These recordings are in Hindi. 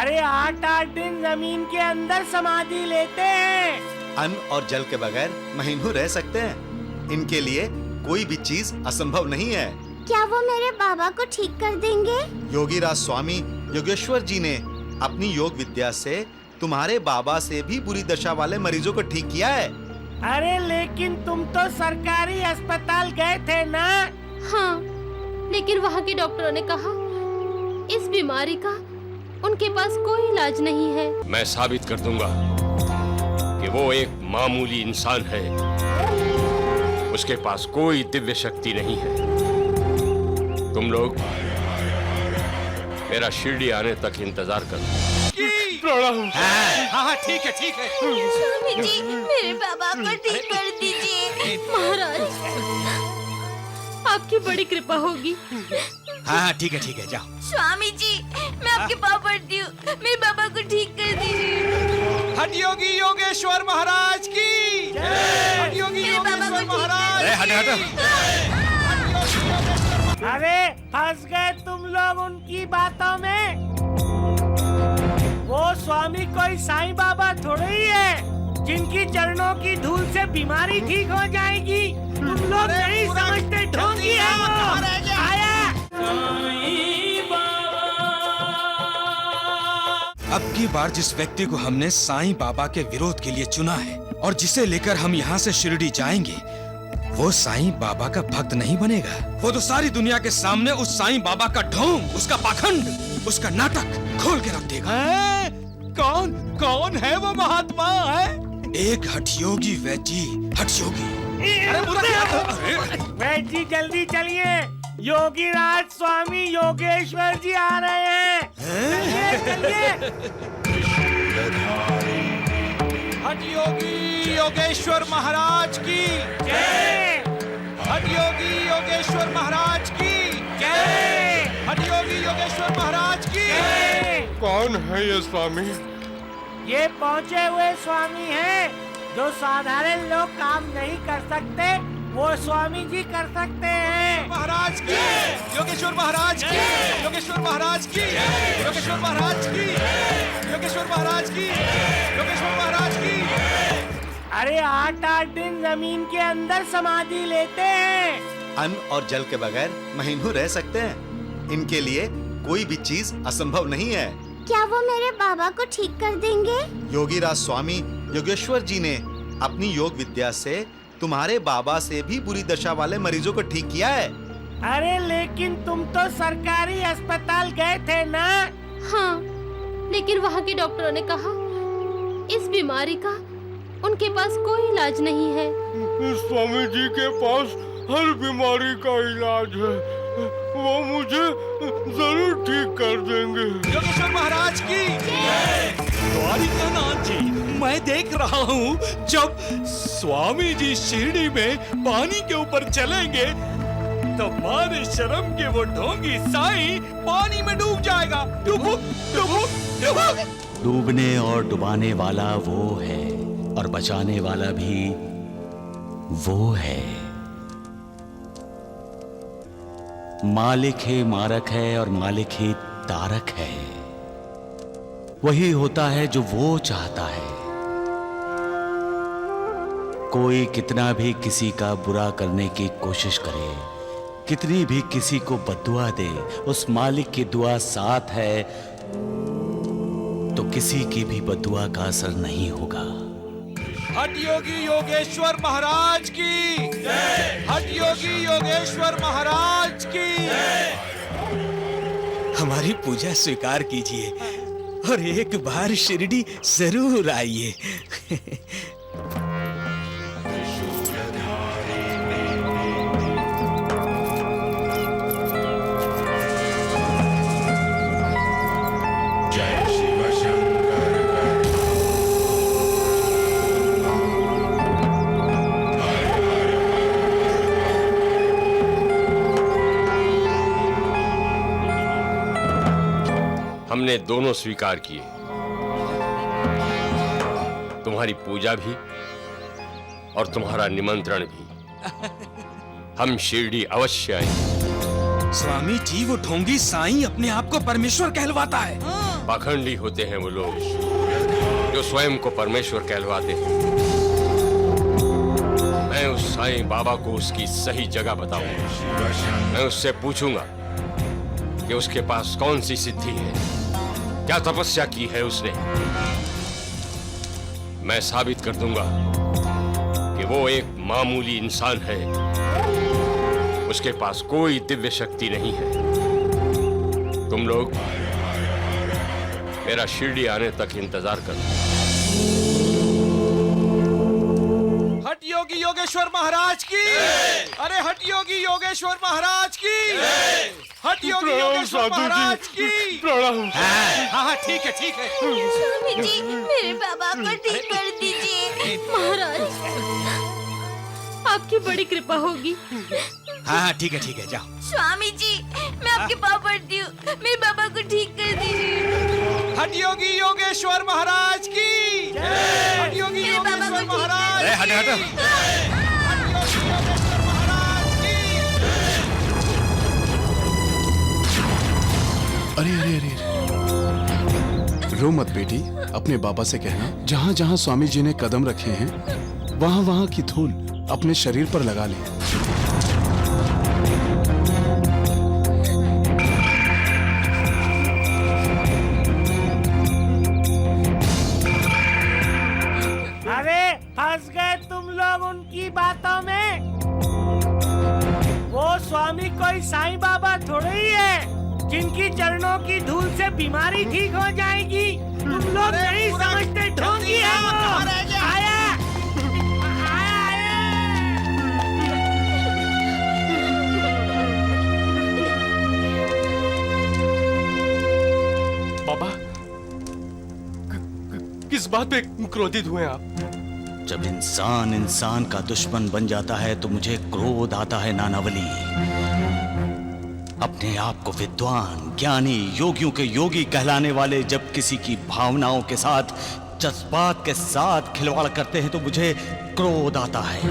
अरे 8-8 दिन जमीन के अंदर समाधि लेते हैं। अन्न और जल के बगैर महीनों रह सकते हैं। इनके लिए कोई भी चीज असंभव नहीं है। क्या वो मेरे बाबा को ठीक कर देंगे? योगीराज स्वामी योगेश्वर जी ने अपनी योग विद्या से तुम्हारे बाबा से भी बुरी दशा वाले मरीजों को ठीक किया है। अरे लेकिन तुम तो सरकारी अस्पताल गए थे ना? हाँ, लेकिन वहाँ के डॉक्टरों ने कहा इस बीमारी का उनके पास कोई इलाज नहीं है। मैं साबित कर दूंगा कि वो एक मामूली इंसान है। उसके पास कोई दिव्य शक्ति नहीं है। तुम लोग मेरा शिरडी आने तक इंतजार करो। हाँ ठीक है ठीक है। स्वामी जी, मेरे बाबा को ठीक कर दीजिए। महाराज, आपकी बड़ी कृपा होगी। हाँ ठीक है जाओ। स्वामी जी, मैं आपके पाँव पड़ती हूँ, मेरे बाबा को ठीक कर दीजिए। हठ योगी योगेश्वर महाराज की जय। हठ योगी मेरे बाबा को योगेश्वर ठीक महाराज कर की। अरे फंस गए तुम लोग उनकी बातों में। वो स्वामी कोई साईं बाबा थोड़े ही है जिनकी चरणों की धूल से बीमारी ठीक हो जाएगी। तुम लोग नहीं समझते, ढोंगी है वो। आया अब की बार जिस व्यक्ति को हमने साईं बाबा के विरोध के लिए चुना है और जिसे लेकर हम यहाँ से शिरडी जाएंगे, वो साईं बाबा का भक्त नहीं बनेगा। वो तो सारी दुनिया के सामने उस साईं बाबा का ढोंग, उसका पाखंड, उसका नाटक खोल के रख देगा। कौन है वो महात्मा है? एक हठयोगी वैजी, हठयोगी। वैद जी जल्दी चलिए, योगीराज स्वामी योगेश्वर जी आ रहे हैं। चलिए। हठ योगी योगेश्वर महाराज की जय। हठ योगी योगेश्वर महाराज की जय। हठ योगी योगेश्वर महाराज की जय। कौन है ये स्वामी? ये पहुँचे हुए स्वामी हैं जो साधारण लोग काम नहीं कर सकते, वो स्वामी जी कर सकते हैं। महाराज की योगेश्वर महाराज की योगेश्वर महाराज की योगेश्वर महाराज की योगेश्वर महाराज की योगेश्वर महाराज की। अरे 8-8 दिन जमीन के अंदर समाधि लेते हैं। अन्न और जल के बगैर महीनों रह सकते हैं। इनके लिए कोई भी चीज असंभव नहीं है। क्या वो मेरे बाबा को ठीक कर देंगे? योगीराज स्वामी योगेश्वर जी ने अपनी योग विद्या से तुम्हारे बाबा से भी बुरी दशा वाले मरीजों को ठीक किया है। अरे लेकिन तुम तो सरकारी अस्पताल गए थे ना? हाँ, लेकिन वहाँ के डॉक्टरों ने कहा इस बीमारी का उनके पास कोई इलाज नहीं है। स्वामी जी के पास हर बीमारी का इलाज है। वो मुझे जरूर ठीक कर देंगे। योगेश्वर महाराज की द्वारिकानाथ जी, मैं देख रहा हूँ जब स्वामी जी शिरडी में पानी के ऊपर चलेंगे तो मारे शर्म के वो ढोंगी साईं पानी में डूब जाएगा। डुबुक डुबुक डुबुक। डूबने और डुबाने वाला वो है और बचाने वाला भी वो है। मालिक ही मारक है और मालिक ही तारक है। वही होता है जो वो चाहता है। कोई कितना भी किसी का बुरा करने की कोशिश करे, कितनी भी किसी को बद्दुआ दे, उस मालिक की दुआ साथ है तो किसी की भी बद्दुआ का असर नहीं होगा। हठ योगी योगेश्वर महाराज की जय। हठ योगी योगेश्वर महाराज की जय। हमारी पूजा स्वीकार कीजिए और एक बार शिरडी जरूर आइए। हमने दोनों स्वीकार किए, तुम्हारी पूजा भी और तुम्हारा निमंत्रण भी। हम शिरडी अवश्य आएंगे। स्वामी जी, वो ढोंगी साईं अपने आप को परमेश्वर कहलवाता है। पाखंडी होते हैं वो लोग जो स्वयं को परमेश्वर कहलवाते हैं। मैं उस साईं बाबा को उसकी सही जगह बताऊंगा। मैं उससे पूछूंगा कि उसके पास कौन सी सिद्धि है, क्या तपस्या की है उसने। मैं साबित कर दूंगा कि वो एक मामूली इंसान है, उसके पास कोई दिव्य शक्ति नहीं है। तुम लोग मेरा शिरडी आने तक इंतजार करो। हट योगी योगेश्वर महाराज की। अरे हट योगी योगेश्वर महाराज की। हट योगी योगेश्वर महाराज की। हाँ ठीक है ठीक है। स्वामी जी मेरे बाबा को ठीक कर दीजिए। महाराज, आपकी बड़ी कृपा होगी। हाँ ठीक है जाओ। स्वामी जी मैं आपके पाँव पड़ती हूँ, मेरे बाबा को ठीक कर दीजिए। हट योगी योगेश्वर महाराज की। हट योगी मेरे बाबा को योगेश्वर ठीक महाराज कर की। हट योगी योगेश्वर महाराज की। अरे रो मत बेटी, अपने बाबा से कहना जहाँ जहाँ स्वामी जी ने कदम रखे हैं वहाँ वहाँ की धूल अपने शरीर पर लगा ले। अरे फंस गए तुम लोग उनकी बातों में। वो स्वामी कोई साईं बाबा थोड़े ही है जिनकी चरणों की धूल से बीमारी ठीक हो जाएगी। तुम लोग नहीं समझते, ढोंगी है वो। आया बाबा, किस बात पे क्रोधित हुए आप? जब इंसान इंसान का दुश्मन बन जाता है तो मुझे क्रोध आता है नानावली। अपने आप को विद्वान, ज्ञानी, योगियों के योगी कहलाने वाले जब किसी की भावनाओं के साथ, जज्बात के साथ खिलवाड़ करते हैं तो मुझे क्रोध आता है।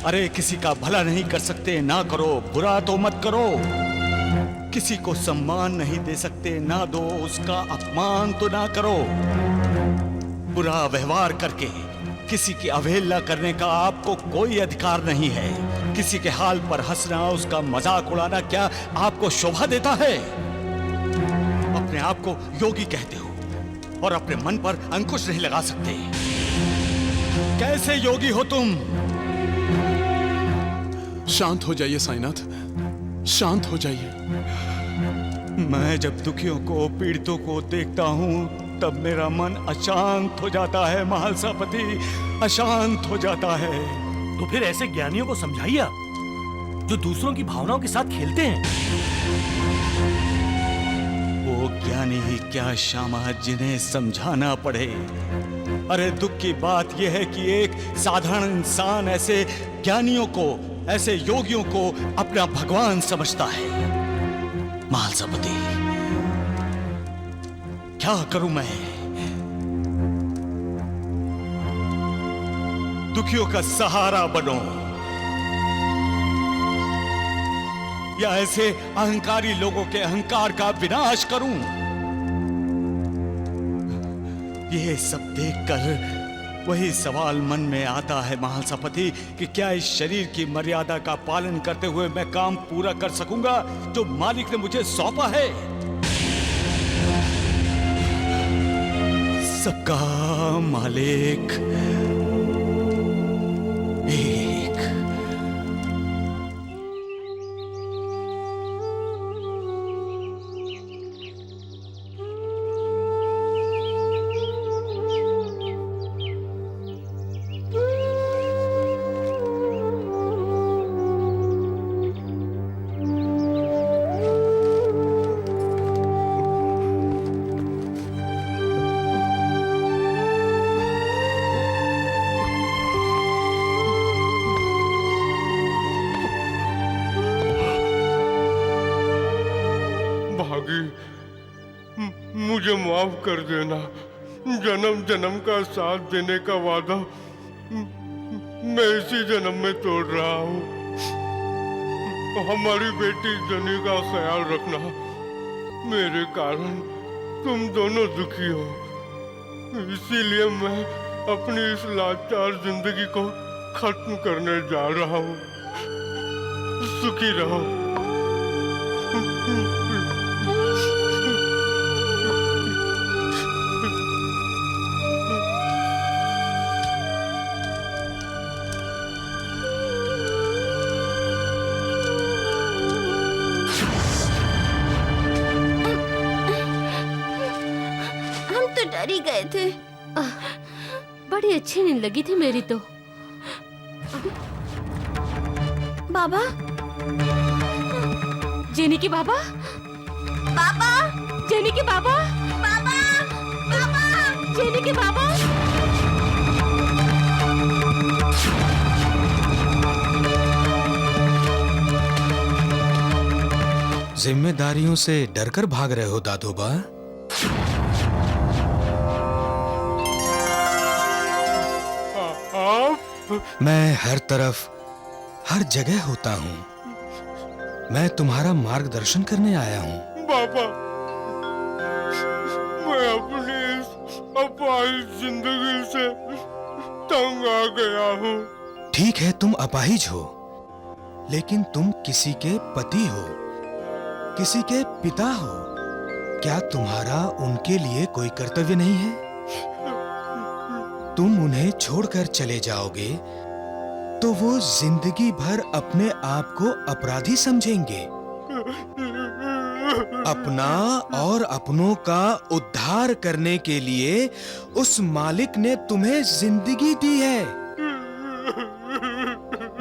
अरे किसी का भला नहीं कर सकते ना करो, बुरा तो मत करो। किसी को सम्मान नहीं दे सकते ना दो, उसका अपमान तो ना करो। बुरा व्यवहार करके किसी की अवहेलना करने का आपको कोई अधिकार नहीं है। किसी के हाल पर हंसना, उसका मजाक उड़ाना क्या आपको शोभा देता है? अपने आप को योगी कहते हो और अपने मन पर अंकुश नहीं लगा सकते। कैसे योगी हो तुम? शांत हो जाइए साईनाथ, शांत हो जाइए। मैं जब दुखियों को, पीड़ितों को देखता हूँ तब मेरा मन अशांत हो जाता है महालसापति, अशांत हो जाता है। तो फिर ऐसे ज्ञानियों को समझाइए आप, जो दूसरों की भावनाओं के साथ खेलते हैं। वो ज्ञानी ही क्या श्यामा जिन्हें समझाना पड़े। अरे दुख की बात यह है कि एक साधारण इंसान ऐसे ज्ञानियों को, ऐसे योगियों को अपना भगवान समझता है। महालसापति, क्या करूं मैं? दुखियों का सहारा बनो या ऐसे अहंकारी लोगों के अहंकार का विनाश करूं? ये सब देखकर वही सवाल मन में आता है महालसापति कि क्या इस शरीर की मर्यादा का पालन करते हुए मैं काम पूरा कर सकूंगा जो मालिक ने मुझे सौंपा है? सबका मालिक एक। मुझे माफ कर देना। जन्म जन्म का साथ देने का वादा मैं इसी जन्म में तोड़ रहा हूँ। हमारी बेटी जनी का ख्याल रखना। मेरे कारण तुम दोनों दुखी हो, इसीलिए मैं अपनी इस लाचार जिंदगी को खत्म करने जा रहा हूँ। सुखी रहो। डर ही गए थे। बड़ी अच्छी नींद लगी थी मेरी तो। बाबा, जेनी के बाबा, बाबा, जेनी के बाबा, बाबा, बाबा, जेनी के बाबा। जिम्मेदारियों से डरकर भाग रहे हो दादोबा? मैं हर तरफ, हर जगह होता हूँ। मैं तुम्हारा मार्गदर्शन करने आया हूँ। बाबा, मैं अपनी इस अपाहिज जिंदगी से तंग आ गया हूँ। ठीक है, तुम अपाहिज हो, लेकिन तुम किसी के पति हो, किसी के पिता हो। क्या तुम्हारा उनके लिए कोई कर्तव्य नहीं है? तुम उन्हें छोड़कर चले जाओगे तो वो जिंदगी भर अपने आप को अपराधी समझेंगे। अपना और अपनों का उद्धार करने के लिए उस मालिक ने तुम्हें जिंदगी दी है।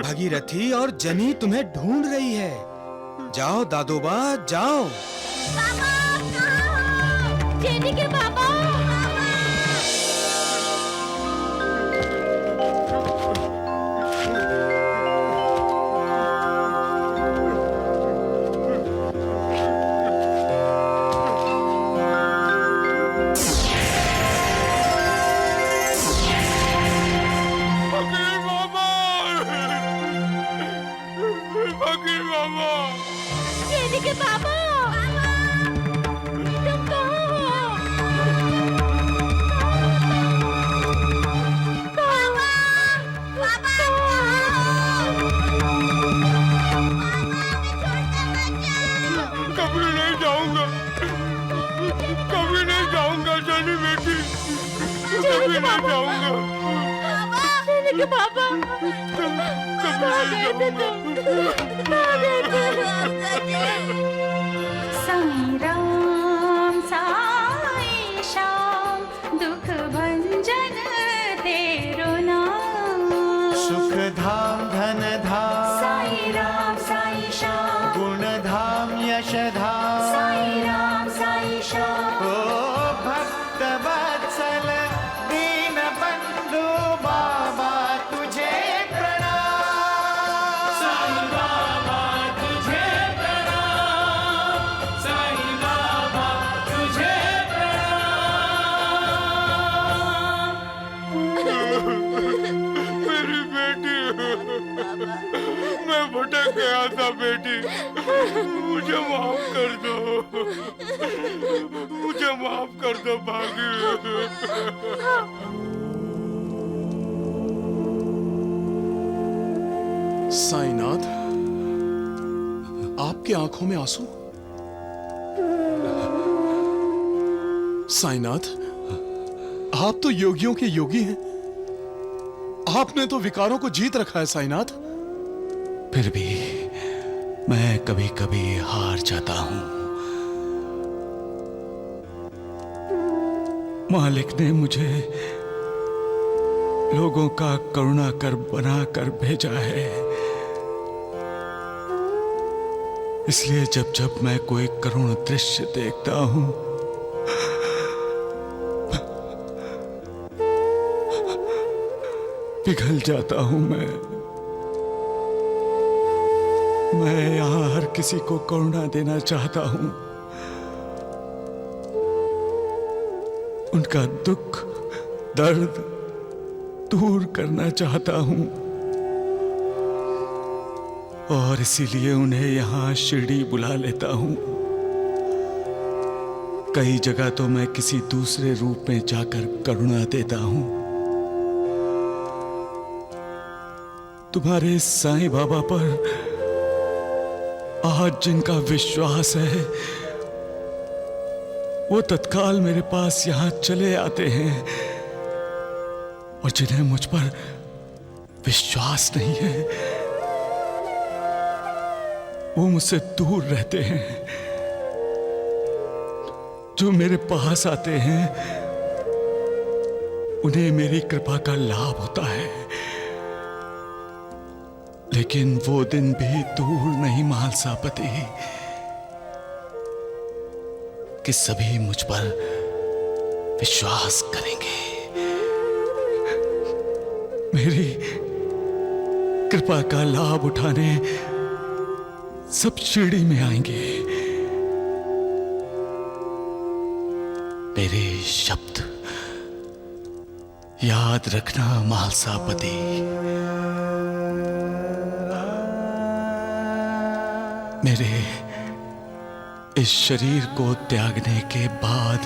भगीरथी और जनी तुम्हें ढूंढ रही है। जाओ दादोबा, जाओ। जेनी के बाबा। के बाबा, तुम कहाँ हो? कभी नहीं जाऊंगा, कभी नहीं जाऊंगा जनी बेटी, कभी नहीं जाऊंगा। जेनी के बाबा, कभी नहीं जाऊंगा। साईं राम साईं श्याम, दुख भंजन तेरो नाम। सुख धाम धन धाम साईं राम साईं श्याम, गुण धाम यश धाम साईं राम साईं श्याम। ओ भक्त वत्सल दीन बंधु बाबा तुझे प्रणाम। साईं बाबा तुझे प्रणाम, साईं बाबा तुझे मेरी बेटी, मैं भटक गया था बेटी, मुझे माफ कर दो, मुझे माफ कर दो भागी। साईनाथ, आपकी आंखों में आंसू? साईनाथ, आप तो योगियों के योगी हैं। आपने तो विकारों को जीत रखा है साईनाथ। फिर भी मैं कभी कभी हार जाता हूं। मालिक ने मुझे लोगों का करुणा कर बना कर भेजा है, इसलिए जब जब मैं कोई करुण दृश्य देखता हूं, पिघल जाता हूं। मैं यहां हर किसी को करुणा देना चाहता हूं, उनका दुख दर्द दूर करना चाहता हूं, और इसीलिए उन्हें यहाँ शिरडी बुला लेता हूँ। कई जगह तो मैं किसी दूसरे रूप में जाकर करुणा देता हूँ। तुम्हारे साईं बाबा पर आज जिनका विश्वास है वो तत्काल मेरे पास यहाँ चले आते हैं, और जिन्हें मुझ पर विश्वास नहीं है वो मुझसे दूर रहते हैं। जो मेरे पास आते हैं उन्हें मेरी कृपा का लाभ होता है, लेकिन वो दिन भी दूर नहीं महालसापति कि सभी मुझ पर विश्वास करेंगे, मेरी कृपा का लाभ उठाने सब शिरडी में आएंगे। मेरे शब्द याद रखना महालसापति। मेरे इस शरीर को त्यागने के बाद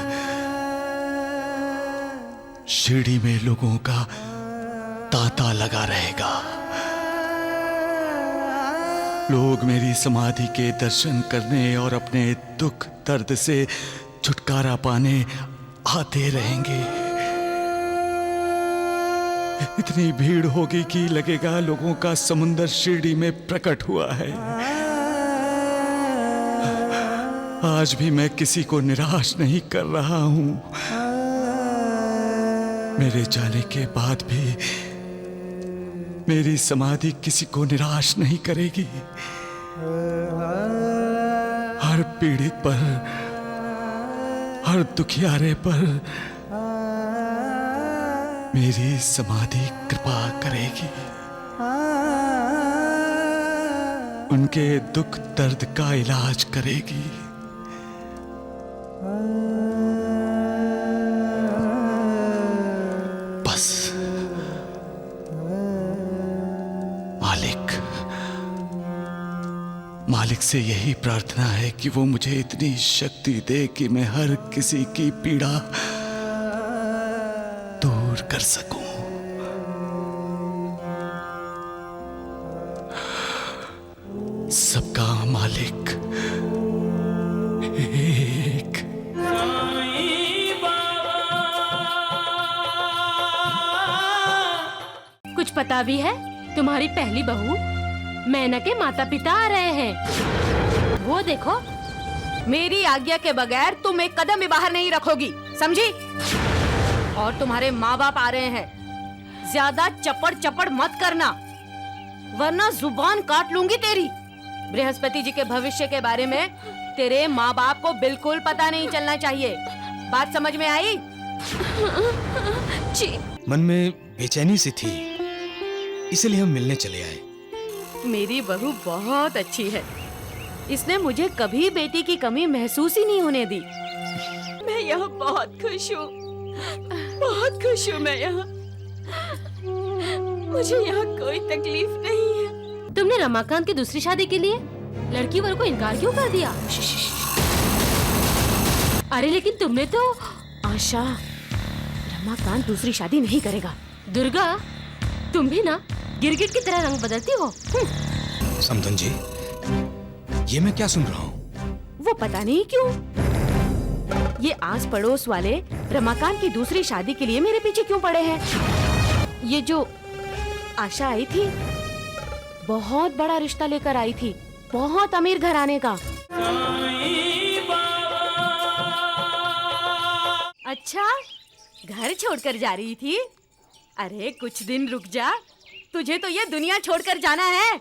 शिरडी में लोगों का तांता लगा रहेगा। लोग मेरी समाधि के दर्शन करने और अपने दुख दर्द से छुटकारा पाने आते रहेंगे। इतनी भीड़ होगी कि लगेगा लोगों का समुंदर शिरडी में प्रकट हुआ है। आज भी मैं किसी को निराश नहीं कर रहा हूं। मेरे जाने के बाद भी मेरी समाधि किसी को निराश नहीं करेगी। हर पीड़ित पर, हर दुखियारे पर मेरी समाधि कृपा करेगी। उनके दुख दर्द का इलाज करेगी। बस मालिक से यही प्रार्थना है कि वो मुझे इतनी शक्ति दे कि मैं हर किसी की पीड़ा दूर कर सकूं। सबका मालिक एक। कुछ पता भी है? तुम्हारी पहली बहू मैना के माता पिता आ रहे हैं। वो देखो। मेरी आज्ञा के बगैर तुम एक कदम भी बाहर नहीं रखोगी, समझी? और तुम्हारे माँ बाप आ रहे हैं। ज्यादा चपड़ चपड़ मत करना, वरना जुबान काट लूंगी तेरी। बृहस्पति जी के भविष्य के बारे में तेरे माँ बाप को बिल्कुल पता नहीं चलना चाहिए। बात समझ में आई? जी। मन में बेचैनी सी थी, इसलिए हम मिलने चले आए। मेरी बहू बहुत अच्छी है। इसने मुझे कभी बेटी की कमी महसूस ही नहीं होने दी। मैं यहाँ बहुत खुश हूँ, बहुत खुश हूँ मैं यहाँ। मुझे यहाँ कोई तकलीफ नहीं है। तुमने रमाकांत की दूसरी शादी के लिए लड़की वालों को इनकार क्यों कर दिया? अरे लेकिन तुमने तो। आशा, रमाकांत दूसरी शादी नहीं करेगा। दुर्गा, तुम भी ना गिरगिट की तरह रंग बदलती हो। समधन जी, ये मैं क्या सुन रहा हूँ? वो पता नहीं क्यों ये आस पड़ोस वाले रमाकांत की दूसरी शादी के लिए मेरे पीछे क्यों पड़े हैं। ये जो आशा आई थी बहुत बड़ा रिश्ता लेकर आई थी, बहुत अमीर घराने का। अच्छा, घर छोड़कर जा रही थी? अरे कुछ दिन रुक जा, तुझे तो ये दुनिया छोड़कर जाना है।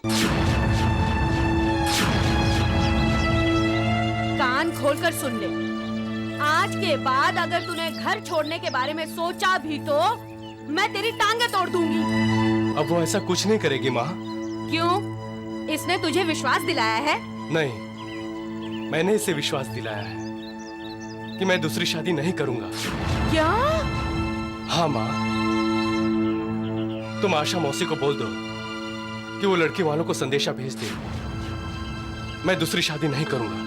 कान खोलकर सुन ले, आज के बाद अगर तूने घर छोड़ने के बारे में सोचा भी तो मैं तेरी टांगे तोड़ दूंगी। अब वो ऐसा कुछ नहीं करेगी माँ। क्यों? इसने तुझे विश्वास दिलाया है? नहीं, मैंने इसे विश्वास दिलाया है कि मैं दूसरी शादी नहीं करूंगा। क्या? हाँ माँ, तुम आशा मौसी को बोल दो कि वो लड़की वालों को संदेशा भेज दे, मैं दूसरी शादी नहीं करूंगा।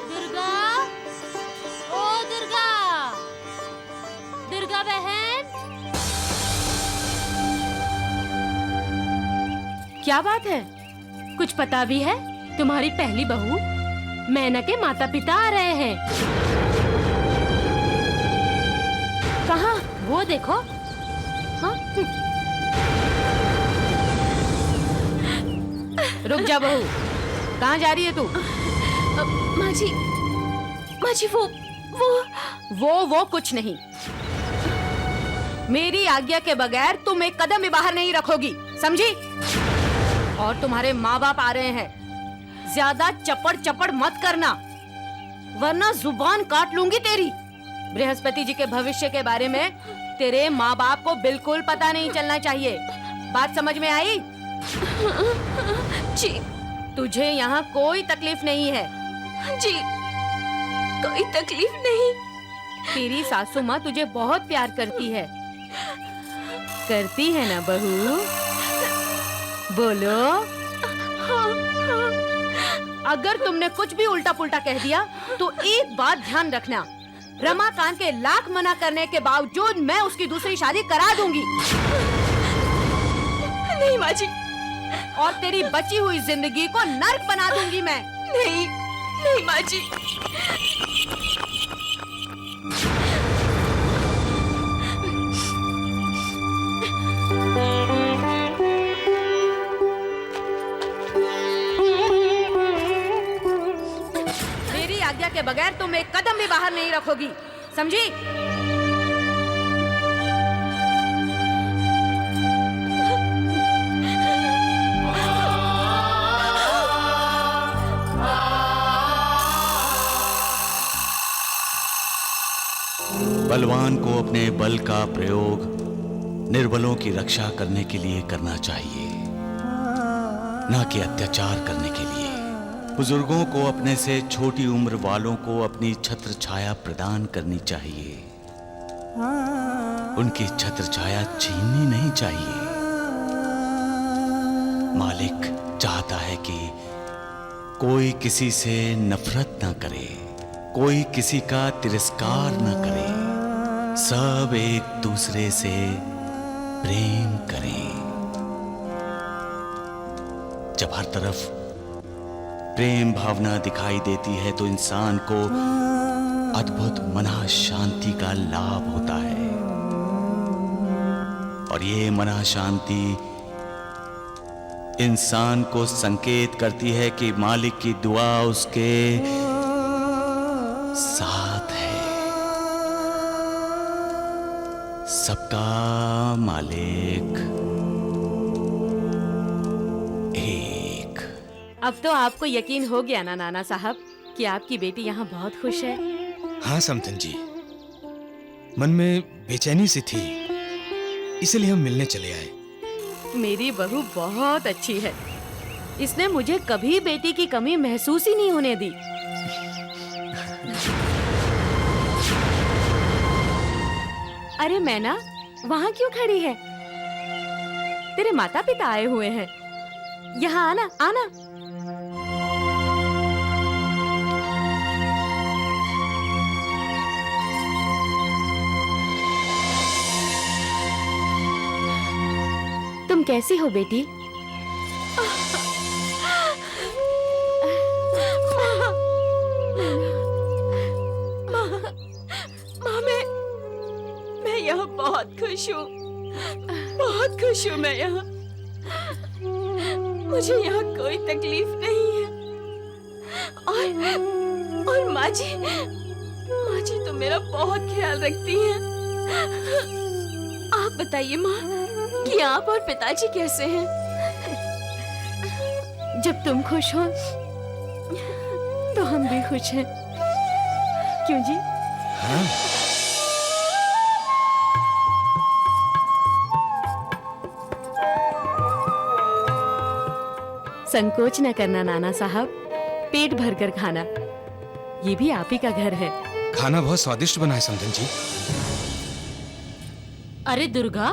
दुर्गा, ओ दुर्गा, दुर्गा बहन। क्या बात है? कुछ पता भी है? तुम्हारी पहली बहू मैना के माता पिता आ रहे हैं। कहाँ? वो देखो। हाँ? रुक जा बहू, कहाँ जा रही है तू? माँ जी वो कुछ नहीं। मेरी आज्ञा के बगैर तुम एक कदम भी बाहर नहीं रखोगी, समझी? और तुम्हारे माँ बाप आ रहे हैं, ज्यादा चपड़ चपड़ मत करना, वरना जुबान काट लूंगी तेरी। बृहस्पति जी के भविष्य के बारे में तेरे माँ बाप को बिल्कुल पता नहीं चलना चाहिए। बात समझ में आई? जी। तुझे यहाँ कोई तकलीफ नहीं है? जी, कोई तकलीफ नहीं। तेरी सासू माँ तुझे बहुत प्यार करती है ना बहू? बोलो। अगर तुमने कुछ भी उल्टा पुल्टा कह दिया तो एक बात ध्यान रखना, रमाकांत के लाख मना करने के बावजूद मैं उसकी दूसरी शादी करा दूंगी। नहीं माँ जी। और तेरी बची हुई जिंदगी को नर्क बना दूंगी मैं। नहीं, नहीं माँ जी। मेरी आज्ञा के बगैर तुम एक कदम भी बाहर नहीं रखोगी, समझी? बलवान को अपने बल का प्रयोग निर्बलों की रक्षा करने के लिए करना चाहिए, न कि अत्याचार करने के लिए। बुजुर्गों को अपने से छोटी उम्र वालों को अपनी छत्र छाया प्रदान करनी चाहिए, उनकी छत्र छाया छीननी नहीं चाहिए। मालिक चाहता है कि कोई किसी से नफरत न करे, कोई किसी का तिरस्कार न करे, सब एक दूसरे से प्रेम करें। जब हर तरफ प्रेम भावना दिखाई देती है तो इंसान को अद्भुत मना शांति का लाभ होता है, और ये मना शांति इंसान को संकेत करती है कि मालिक की दुआ उसके साथ है। सबका मालिक एक। अब तो आपको यकीन हो गया ना नाना साहब कि आपकी बेटी यहाँ बहुत खुश है? हाँ समधन जी, मन में बेचैनी सी थी, इसलिए हम मिलने चले आए। मेरी बहू बहुत अच्छी है, इसने मुझे कभी बेटी की कमी महसूस ही नहीं होने दी। अरे मैना, वहाँ क्यों खड़ी है? तेरे माता पिता आए हुए हैं, यहाँ आना आना। तुम कैसी हो बेटी? मैं यहाँ बहुत खुश हूँ, बहुत खुश हूँ मैं यहाँ। मुझे यहाँ कोई तकलीफ नहीं है। और माँ जी तो मेरा बहुत ख्याल रखती हैं। आप बताइए माँ कि आप और पिताजी कैसे हैं? जब तुम खुश हो तो हम भी खुश हैं, क्यों जी? हाँ, संकोच न करना नाना साहब, पेट भर कर खाना। ये भी आप ही का घर है। खाना बहुत स्वादिष्ट बना है समधन जी। अरे दुर्गा,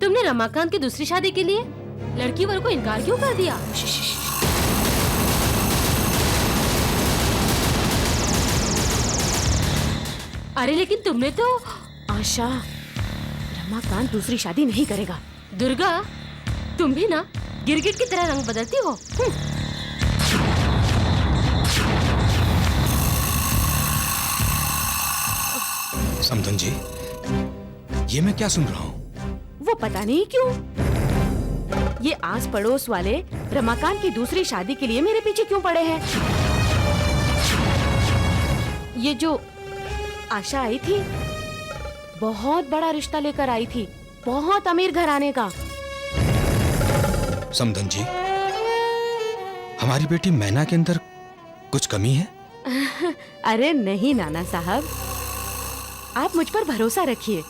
तुमने रमाकांत की दूसरी शादी के लिए लड़की वालों को इनकार क्यों कर दिया? अरे लेकिन तुमने तो... आशा, रमाकांत दूसरी शादी नहीं करेगा। दुर्गा, तुम भी ना गिरगिट की तरह रंग बदलती हो। समधन जी, ये मैं क्या सुन रहा हूँ? वो पता नहीं क्यों ये आस पड़ोस वाले रमाकांत की दूसरी शादी के लिए मेरे पीछे क्यों पड़े हैं। ये जो आशा आई थी, बहुत बड़ा रिश्ता लेकर आई थी, बहुत अमीर घराने का। समधन जी, हमारी बेटी मैना के अंदर कुछ कमी है? अरे नहीं नाना साहब, आप मुझ पर भरोसा रखिए।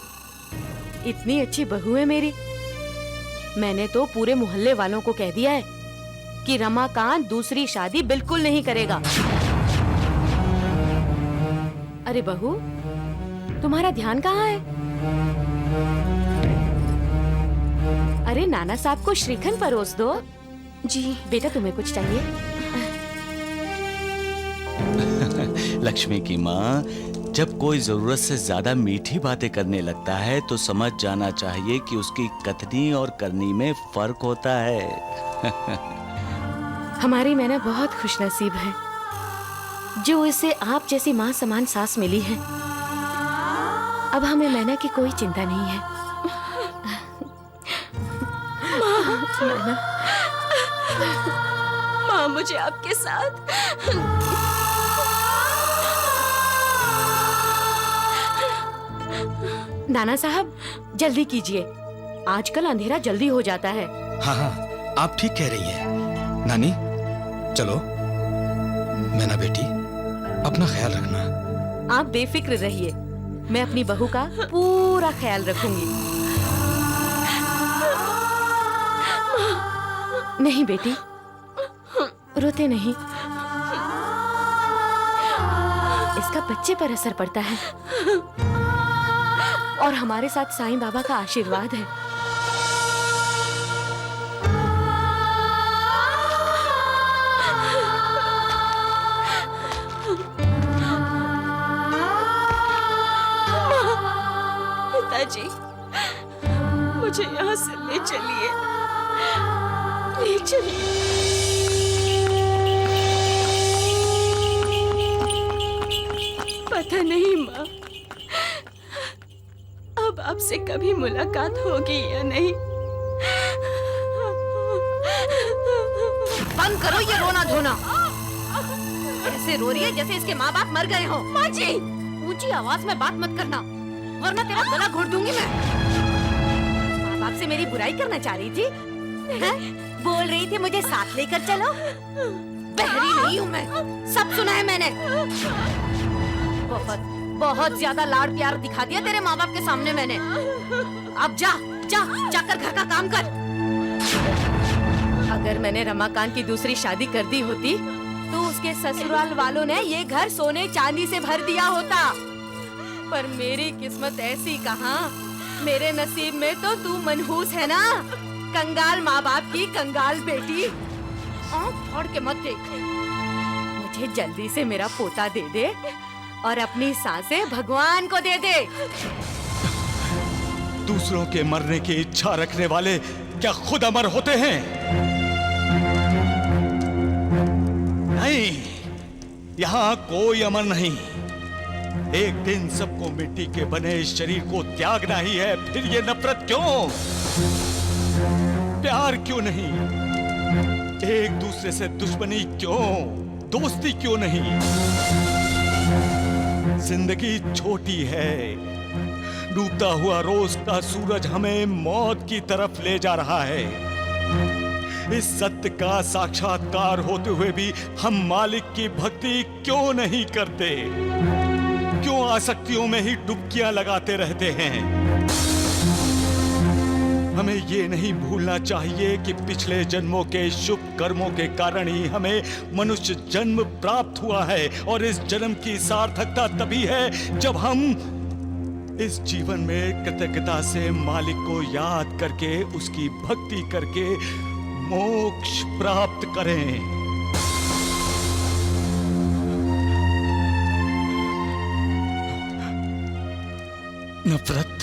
इतनी अच्छी बहू है मेरी। मैंने तो पूरे मोहल्ले वालों को कह दिया है कि रमाकांत दूसरी शादी बिल्कुल नहीं करेगा। अरे बहू, तुम्हारा ध्यान कहाँ है? अरे नाना साहब को श्रीखंड परोस दो। जी बेटा, तुम्हें कुछ चाहिए? लक्ष्मी की माँ, जब कोई जरूरत से ज्यादा मीठी बातें करने लगता है तो समझ जाना चाहिए कि उसकी कथनी और करनी में फर्क होता है। हमारी मैना बहुत खुशनसीब है जो इसे आप जैसी माँ समान सास मिली है। अब हमें मैना की कोई चिंता नहीं है। माँ, मुझे आपके साथ नाना साहब, जल्दी कीजिए, आजकल अंधेरा जल्दी हो जाता है। हाँ हाँ, आप ठीक कह रही हैं। नानी, चलो। मैना बेटी, अपना ख्याल रखना। आप बेफिक्र रहिए, मैं अपनी बहू का पूरा ख्याल रखूंगी। नहीं बेटी, रोते नहीं, इसका बच्चे पर असर पड़ता है और हमारे साथ साईं बाबा का आशीर्वाद है। पिताजी, मुझे यहाँ से ले चलिए, ले चलिए। पता नहीं माँ, अब आपसे कभी मुलाकात होगी या नहीं। बंद करो ये रोना धोना। ऐसे रो रही है जैसे इसके माँ बाप मर गए हो। माँ जी, ऊंची आवाज में बात मत करना, वरना तेरा गला घोट दूंगी मैं। माँ बाप से मेरी बुराई करना चाह रही थी? है? बोल रही थी मुझे साथ लेकर चलो। बहरी नहीं हूँ मैं, सब सुना है मैंने। बहुत बहुत ज्यादा लाड़ प्यार दिखा दिया तेरे माँ बाप के सामने मैंने। अब जा जा जाकर घर का काम कर। अगर मैंने रमाकांत की दूसरी शादी कर दी होती तो उसके ससुराल वालों ने ये घर सोने चांदी से भर दिया होता। पर मेरी किस्मत ऐसी कहाँ, मेरे नसीब में तो तू मनहूस है ना, कंगाल माँ बाप की कंगाल बेटी। आँख फाड़ के मत देख, मुझे जल्दी से मेरा पोता दे दे और अपनी सांसें भगवान को दे दे। दूसरों के मरने की इच्छा रखने वाले क्या खुद अमर होते हैं? नहीं, यहाँ कोई अमर नहीं। एक दिन सबको मिट्टी के बने इस शरीर को त्यागना ही है। फिर ये नफरत क्यों, प्यार क्यों नहीं, एक दूसरे से दुश्मनी क्यों, दोस्ती क्यों नहीं? जिंदगी छोटी है, डूबता हुआ रोज का सूरज हमें मौत की तरफ ले जा रहा है। इस सत्य का साक्षात्कार होते हुए भी हम मालिक की भक्ति क्यों नहीं करते? क्यों आसक्तियों में ही डुबकियां लगाते रहते हैं? हमें ये नहीं भूलना चाहिए कि पिछले जन्मों के शुभ कर्मों के कारण ही हमें मनुष्य जन्म प्राप्त हुआ है, और इस जन्म की सार्थकता तभी है जब हम इस जीवन में कृतज्ञता से मालिक को याद करके, उसकी भक्ति करके मोक्ष प्राप्त करें। नफरत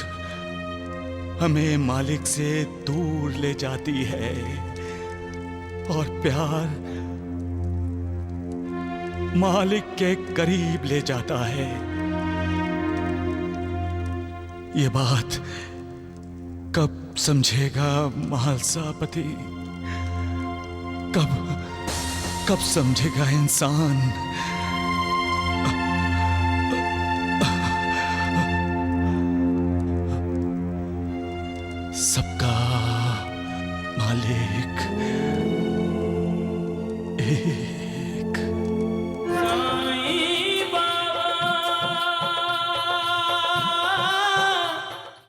हमें मालिक से दूर ले जाती है और प्यार मालिक के करीब ले जाता है। ये बात कब समझेगा महालसापति? कब समझेगा इंसान? सबका मालिक एक